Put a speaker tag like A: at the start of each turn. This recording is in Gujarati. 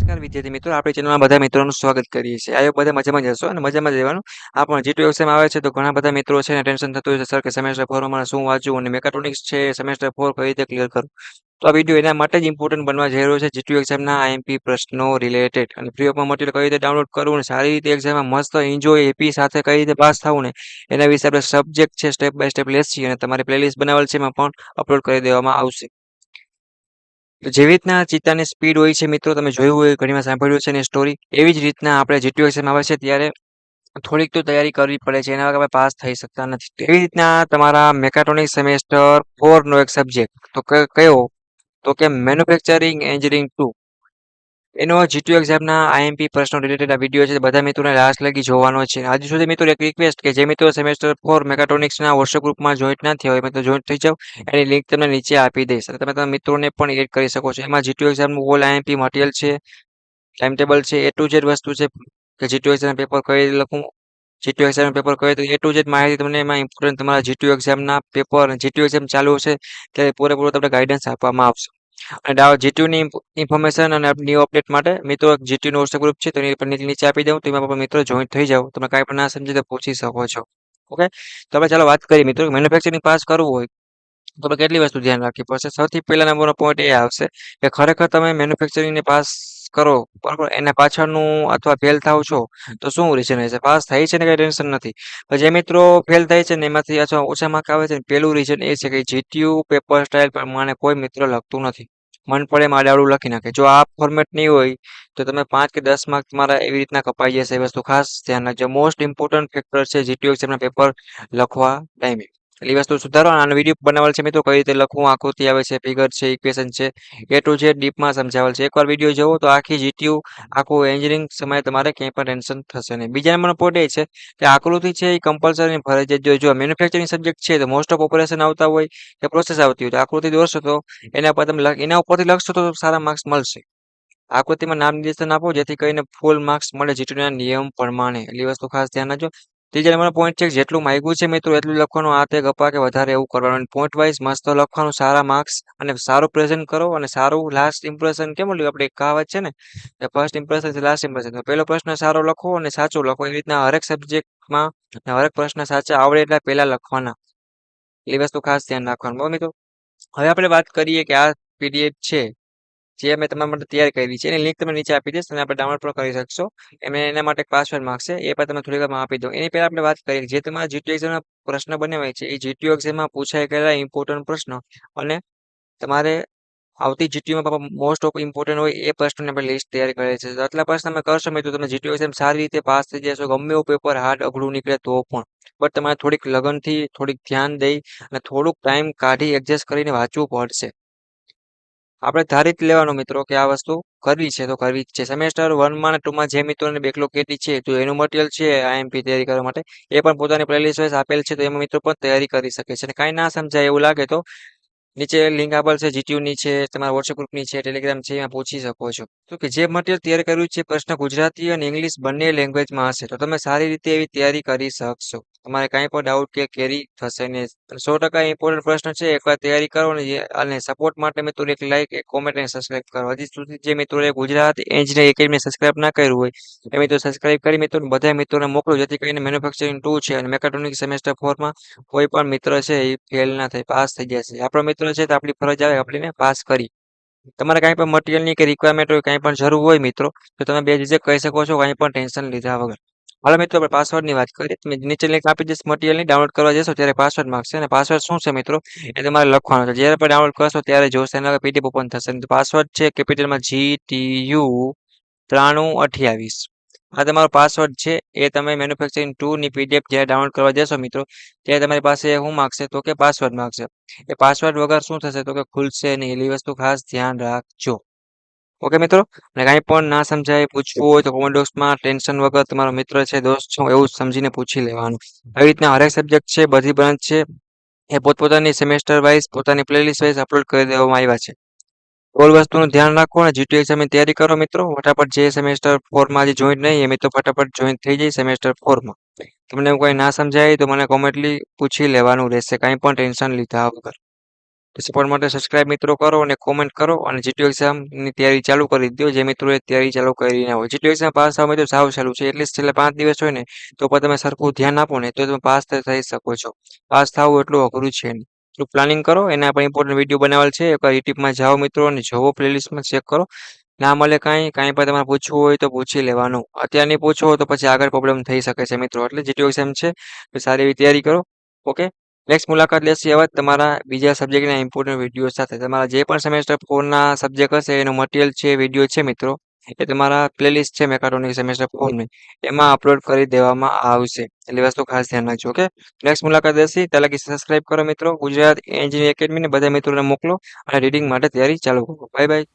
A: નમસ્કાર વિદ્યાર્થી મિત્રો, આપણી ચેનલમાં બધા મિત્રોનું સ્વાગત કરીએ છીએ. આયો બધા મજામાં જ હશો અને મજામાં જ રહેવાનું. આ પણ G2 એક્ઝામ આવે છે તો ઘણા બધા મિત્રો છે ને ટેન્શન થતું હોય છે સર કે સેમેસ્ટર 4 માં શું વાંચવું અને મેકાટ્રોનિક્સ છે સેમેસ્ટર 4 કઈ રીતે ક્લિયર કરું. તો આ વિડીયો એના માટે જ ઇમ્પોર્ટન્ટ બનવા જઈ રહ્યો છે. G2 એક્ઝામના આઈએમપી પ્રશ્નો રિલેટેડ અને ફ્રી ઓફમાં મટીરિયલ કઈ રીતે ડાઉનલોડ કરવું અને સારી રીતે એક્ઝામમાં મસ્ત એન્જોય હેપી સાથે કઈ રીતે પાસ થવું ને એના વિશે આપણે સબ્જેક્ટ છે સ્ટેપ બાય સ્ટેપ લેસી અને તમારી પ્લેલિસ્ટ બનાવેલ છે એમાં પણ અપલોડ કરી દેવામાં આવશે. તો જેવી રીતના ચિત્તાની સ્પીડ હોય છે મિત્રો, તમે જોયું હોય ઘણીવાર સાંભળ્યું છે એની સ્ટોરી, એવી જ રીતના આપણે G2 એક્ઝામ આવે છે ત્યારે થોડીક તો તૈયારી કરવી પડે છે, એના વગર આપણે પાસ થઈ શકતા નથી. તો એવી રીતના તમારા મેકાટ્રોનિક સેમેસ્ટર 4 નો એક સબ્જેક્ટ તો કયો તો કે મેન્યુફેક્ચરિંગ એન્જિનિયરિંગ 2 એનો G2 એક્ઝામના આઈએમપી પ્રશ્નો રિલેટેડ આ વિડીયો છે. બધા મિત્રોને લાસ્ટ લગી જોવાનો છે. હજુ સુધી મિત્રો એક રિક્વેસ્ટ કે જે મિત્રો સેમેસ્ટર 4 મેકાટ્રોનિક્સના વોટ્સએપ ગ્રુપમાં જોઈન્ટ ના થયા હોય મિત્રો જોઈન્ટ થઈ જાઓ. એની લિંક તમને નીચે આપી દઈશ અને તમે તમારા મિત્રોને પણ એડ કરી શકો છો. એમાં G2 એક્ઝામનું ઓલ આઈએમપી મટીરિયલ છે, ટાઈમ ટેબલ છે, એ ટુ ઝેડ વસ્તુ છે કે G2 એક્ઝામ પેપર કઈ રીતે લખવું, G2 એક્ઝામ પેપર કઈ તો એ ટુ ઝેડ માહિતી તમને એમાં ઇમ્પોર્ટન્ટ તમારા G2 એક્ઝામના પેપર અને G2 એક્ઝામ ચાલુ હશે ત્યારે પૂરેપૂરો તમને ગાઈડન્સ આપવામાં આવશે. અને G2 ની ઇન્ફોર્મેશન અને ન્યૂ અપડેટ માટે મિત્રો G2 નો વોટ્સએપ ગ્રુપ છે તો એની પર નીચે આપી દઉં, તો એમાં પણ મિત્રો જોઈન્ટ થઈ જાઓ. તમે કાંઈ પણ ના સમજી તો પૂછી શકો છો. ઓકે, તો આપણે ચાલો વાત કરીએ મિત્રો. મેન્યુફેક્ચરિંગ પાસ કરવું હોય તો આપણે કેટલી વસ્તુ ધ્યાન રાખવી પડશે. સૌથી પહેલા નંબરનો પોઈન્ટ એ આવશે કે ખરેખર તમે મેન્યુફેક્ચરિંગને પાસ કરો બરાબર, એના પાછળનું અથવા ફેલ થાવ છો તો શું રીઝન હશે. પાસ થાય છે ને કઈ ટેન્શન નથી, પણ જે મિત્રો ફેલ થાય છે ને એમાંથી અથવા ઓછા માર્ક આવે છે ને પહેલું રીઝન એ છે કે G2 પેપર સ્ટાઇલ પ્રમાણે કોઈ મિત્ર લખતું નથી. મન પડે એમ આડાઅવળું લખી નાખે. જો આ ફોર્મેટ નહીં હોય તો તમે 5 કે 10 માર્ક તમારા એવી રીતના કપાઈ જશે. એ વસ્તુ ખાસ ધ્યાન રાખજો. મોસ્ટ ઇમ્પોર્ટન્ટ ફેક્ટર છે G2 એક્ઝામના પેપર લખવા ટાઈમે. એટલે એ વસ્તુ સુધારો. આનો વિડીયો બનાવેલ છે મિત્રો, કઈ રીતે લખવું, આકૃતિ આવે છે, ફિગર છે, ઇક્વેશન છે, એ ટુ ઝેડ ડીપમાં સમજાવેલ છે. એકવાર વિડીયો જોવો તો આખી G2 આખું એન્જિનિયરિંગ સમયે તમારે ક્યાંય પણ ટેન્શન થશે નહીં. બીજા નંબરનો પોઈન્ટ એ છે કે આકૃતિ છે એ કમ્પલસરી ફરજિયાત જો મેન્યુફેક્ચરિંગ સબ્જેક્ટ છે તો મોસ્ટ ઓફ ઓપરેશન આવતા હોય કે પ્રોસેસ આવતી હોય તો આકૃતિ દોરશો તો એના પર તમે એના ઉપરથી લખશો તો સારા માર્ક્સ મળશે. આકૃતિમાં નામ નિર્દેશન આપો જેથી કરીને ફૂલ માર્ક્સ મળે G2 ના નિયમ પ્રમાણે. એટલે એ વસ્તુ ખાસ ધ્યાન રાખજો. ત્રીજા નંબરનો પોઈન્ટ છે કે જેટલું માંગ્યું છે મિત્રો એટલું લખવાનું, આ તે ગપા કે વધારે એવું કરવાનું. પોઈન્ટ વાઇઝ મસ્ત લખવાનું, સારા માર્ક્સ અને સારું પ્રેઝન્ટ કરો અને સારું લાસ્ટ ઇમ્પ્રેશન. કેમ બોલ્યું આપણે કહાવત છે ને કે ફર્સ્ટ ઇમ્પ્રેશન છે લાસ્ટ ઇમ્પ્રેશન. તો પહેલો પ્રશ્ન સારો લખો અને સાચો લખો. એવી રીતના હરેક સબ્જેક્ટમાં હરેક પ્રશ્ન સાચા આવડે એટલા પહેલા લખવાના. એ વસ્તુ ખાસ ધ્યાન રાખવાનું. બરાબર મિત્રો, હવે આપણે વાત કરીએ કે આ પીડીએફ છે જે મેં તમારા માટે તૈયાર કરી છે એની લિંક તમે નીચે આપી દઈશ અને આપણે ડાઉનલોડ પણ કરી શકશો. એના માટે એક પાસવર્ડ માંગશે, એ પણ તમે થોડી વારમાં આપી દો. એની પહેલા આપણે વાત કરીએ જે તમારા G2 એક્ઝામના પ્રશ્ન બનાવાય છે એ G2 એક્ઝામમાં પૂછાઈ ગયેલા ઇમ્પોર્ટન્ટ પ્રશ્નો અને તમારે આવતી G2 માં મોસ્ટ ઓફ ઇમ્પોર્ટન્ટ હોય એ પ્રશ્નોની આપણે લિસ્ટ તૈયાર કરી છે. તો આટલા પ્રશ્ન તમે કરશો મિત્રો તમે G2 એક્ઝામ સારી રીતે પાસ થઈ જશો. ગમે એવું પેપર હાર્ડ અઘરું નીકળે તો પણ, બટ તમારે થોડીક લગનથી, થોડીક ધ્યાન દઈ અને થોડુંક ટાઈમ કાઢી એડજસ્ટ કરીને વાંચવું પડશે. આપણે ધારી જ લેવાનું મિત્રો કે આ વસ્તુ કરવી છે તો કરવી જ છે. સેમેસ્ટર 1માં અને 2માં જે મિત્રોને બેકલોગ કેટલી છે તો એનું મટીરિયલ છે આઈએમપી તૈયારી કરવા માટે એ પણ પોતાની પ્લેલિસ્ટ વાઇઝ આપેલ છે, તો એમાં મિત્રો પણ તૈયારી કરી શકે છે. અને કાંઈ ના સમજાય એવું લાગે તો નીચે લિંક આપેલ છે G2 ની છે, તમારા વોટ્સએપ ગ્રુપની છે, ટેલિગ્રામ છે, એમાં પૂછી શકો છો. તો કે જે મટીરિયલ તૈયાર કર્યું છે પ્રશ્ન ગુજરાતી અને ઇંગ્લિશ બંને લેંગ્વેજમાં હશે તો તમે સારી રીતે એવી તૈયારી કરી શકશો. તમારે કાંઈ પણ ડાઉટ કે કેરી થશે નહીં. 100% ઇમ્પોર્ટન્ટ પ્રશ્ન છે. એકવાર તૈયારી કરો અને સપોર્ટ માટે મિત્રો એક લાઈક, એક કોમેન્ટ અને સબસ્ક્રાઇબ કરો. હજી સુધી જે મિત્રોએ ગુજરાત એન્જિનિયર એકેડમી સબસ્ક્રાઇબ ના કર્યું હોય એ મિત્રો સબસ્ક્રાઇબ કરી મિત્રો બધા મિત્રોને મોકલો જેથી કરીને મેન્યુફેક્ચરિંગ 2 છે અને મેકાટ્રોનિક સેમેસ્ટર 4માં કોઈ પણ મિત્ર છે એ ફેલ ના થાય, પાસ થઈ જશે. આપણો મિત્ર છે તો આપણી ફરજ આવે આપણને પાસ કરી. તમારે કાંઈ પણ મટીરિયલની કે રિક્વાયરમેન્ટ હોય, કાંઈ પણ જરૂર હોય મિત્રો તો તમે બેઝિક કહી શકો છો, કાંઈ પણ ટેન્શન લીધા વગર. હાલો મિત્રો આપણે પાસવર્ડની વાત કરીએ. તમે નીચે લિંક આપી દઈશ મટીરિયલની, ડાઉનલોડ કરવા જશો ત્યારે પાસવર્ડ માંગશે અને પાસવર્ડ શું છે મિત્રો એ તમારે લખવાનો છે. જ્યારે પણ ડાઉનલોડ કરશો ત્યારે જોશે એના પીડીએફ ઓપન થશે. પાસવર્ડ છે કેપિટલમાં GTU9328. આ તમારો પાસવર્ડ છે. એ તમે મેન્યુફેક્ચરિંગ 2 ની પીડીએફ જ્યારે ડાઉનલોડ કરવા જશો મિત્રો ત્યારે તમારી પાસે શું માગશે તો કે પાસવર્ડ માગશે. એ પાસવર્ડ વગર શું થશે તો કે ખુલશે નહીં. એ વસ્તુ ખાસ ધ્યાન રાખજો. ઓકે મિત્રો, અને કાંઈ પણ ના સમજાય પૂછવું હોય તો કોમેન્ટ બોક્સમાં ટેન્શન વગર તમારો મિત્ર છે, દોસ્ત છો એવું સમજીને પૂછી લેવાનું. આવી રીતના હરેક સબ્જેક્ટ છે, બધી બ્રાન્ચ છે એ પોતપોતાની સેમેસ્ટર વાઇઝ પોતાની પ્લેલિસ્ટ વાઇઝ અપલોડ કરી દેવામાં આવ્યા છે. કોઈ વસ્તુનું ધ્યાન રાખો અને G2 એક્ઝામની તૈયારી કરો મિત્રો. ફટાફટ જે સેમેસ્ટર 4માં હજી જોઈન્ટ નહીં એ મિત્રો ફટાફટ જોઈન્ટ થઈ જાય સેમેસ્ટર 4માં. તમને એવું કંઈ ના સમજાય તો મને કોમેન્ટલી પૂછી લેવાનું રહેશે, કાંઈ પણ ટેન્શન લીધા વગર. તો સપોર્ટ માટે સબસ્ક્રાઇબ મિત્રો કરો અને કોમેન્ટ કરો અને જીટીયુ એક્ઝામની તૈયારી ચાલુ કરી દો જે મિત્રોએ તૈયારી ચાલુ કરી ના હોય. જીટીયુ એક્ઝામ પાસ થવા માટે સાવ સહેલું છે. એટલીસ્ટ છેલ્લા 5 દિવસ હોય ને તો પણ તમે સરખું ધ્યાન આપો ને તો તમે પાસ થઈ શકો છો. પાસ થવું એટલું અઘરું છે નહીં. થોડું પ્લાનિંગ કરો એના પર ઇમ્પોર્ટન્ટ વિડીયો બનાવેલ છે. એકવાર યુટ્યુબમાં જાઓ મિત્રો અને જોવો પ્લેલિસ્ટમાં ચેક કરો. ના મળે કાંઈ પણ તમારે પૂછવું હોય તો પૂછી લેવાનું. અત્યારે નહીં પૂછો તો પછી આગળ પ્રોબ્લેમ થઈ શકે છે મિત્રો. એટલે જીટીયુ એક્ઝામ છે તો સારી એવી તૈયારી કરો. ઓકે. નેક્સ્ટ મુલાકાત લેશે હવે તમારા બીજા સબ્જેક્ટના ઇમ્પોર્ટન્ટ વિડીયો સાથે. તમારા જે પણ સેમેસ્ટર 4ના સબ્જેક્ટ હશે એનું મટીરિયલ છે, વિડીયો છે મિત્રો, એ તમારા પ્લેલિસ્ટ છે મેકાટ્રોનિક સેમેસ્ટર 4ની એમાં અપલોડ કરી દેવામાં આવશે. એટલે વસ્તુ ખાસ ધ્યાન રાખજો. ઓકે. નેક્સ્ટ મુલાકાત લેશે ત્યાં લગી સબસ્ક્રાઇબ કરો મિત્રો. ગુજરાત એન્જિનિયરિંગ એકેડમીને બધા મિત્રોને મોકલો અને રીડિંગ માટે તૈયારી ચાલુ કરો. Bye bye.